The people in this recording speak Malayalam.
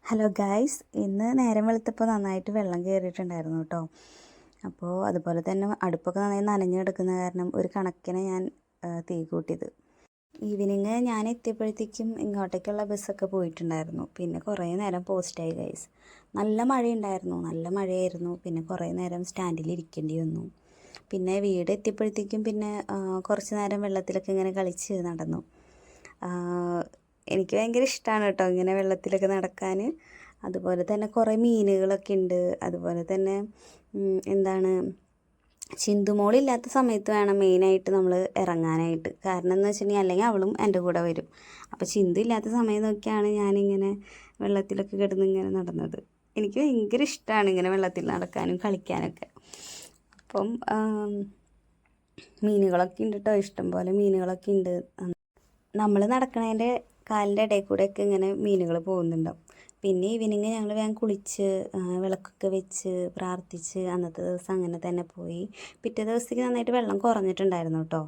ഹലോ ഗായ്സ്, ഇന്ന് നേരം വെളുത്തപ്പോൾ നന്നായിട്ട് വെള്ളം കയറിയിട്ടുണ്ടായിരുന്നു കേട്ടോ. അപ്പോൾ അതുപോലെ തന്നെ അടുപ്പൊക്കെ നന്നായി നനഞ്ഞു കിടക്കുന്ന കാരണം ഒരു കണക്കിന് ഞാൻ തീ കൂട്ടിയത്. ഈവനിങ് ഞാൻ എത്തിയപ്പോഴത്തേക്കും ഇങ്ങോട്ടേക്കുള്ള ബസ്സൊക്കെ പോയിട്ടുണ്ടായിരുന്നു. പിന്നെ കുറേ നേരം പോസ്റ്റായി ഗൈസ്. നല്ല മഴയുണ്ടായിരുന്നു, നല്ല മഴയായിരുന്നു. പിന്നെ കുറേ നേരം സ്റ്റാൻഡിൽ ഇരിക്കേണ്ടി വന്നു. പിന്നെ വീട് എത്തിയപ്പോഴത്തേക്കും പിന്നെ കുറച്ച് നേരം വെള്ളത്തിലൊക്കെ ഇങ്ങനെ കളിച്ച് നടന്നു. എനിക്ക് ഭയങ്കര ഇഷ്ടമാണ് കേട്ടോ ഇങ്ങനെ വെള്ളത്തിലൊക്കെ നടക്കാൻ. അതുപോലെ തന്നെ കുറേ മീനുകളൊക്കെ ഉണ്ട്. അതുപോലെ തന്നെ എന്താണ്, ചിന്തുമോളില്ലാത്ത സമയത്ത് വേണം മെയിനായിട്ട് നമ്മൾ ഇറങ്ങാനായിട്ട്. കാരണം എന്ന് വെച്ചിട്ടുണ്ടെങ്കിൽ അല്ലെങ്കിൽ അവളും എൻ്റെ കൂടെ വരും. അപ്പോൾ ചിന്തു ഇല്ലാത്ത സമയം നോക്കിയാണ് ഞാനിങ്ങനെ വെള്ളത്തിലൊക്കെ കിടന്ന് ഇങ്ങനെ നടന്നത്. എനിക്ക് ഭയങ്കര ഇഷ്ടമാണ് ഇങ്ങനെ വെള്ളത്തിൽ നടക്കാനും കളിക്കാനൊക്കെ. അപ്പം മീനുകളൊക്കെ ഉണ്ട് കേട്ടോ, ഇഷ്ടംപോലെ മീനുകളൊക്കെ ഉണ്ട്. നമ്മൾ നടക്കണതിൻ്റെ കാലിൻ്റെ ഇടയിൽ കൂടെയൊക്കെ ഇങ്ങനെ മീനുകൾ പോകുന്നുണ്ടാവും. പിന്നെ ഈവനിങ് ഞങ്ങൾ വേഗം കുളിച്ച് വിളക്കൊക്കെ വെച്ച് പ്രാർത്ഥിച്ച് അന്നത്തെ ദിവസം അങ്ങനെ തന്നെ പോയി. പിറ്റേ ദിവസത്തേക്ക് നന്നായിട്ട് വെള്ളം കുറഞ്ഞിട്ടുണ്ടായിരുന്നു കേട്ടോ.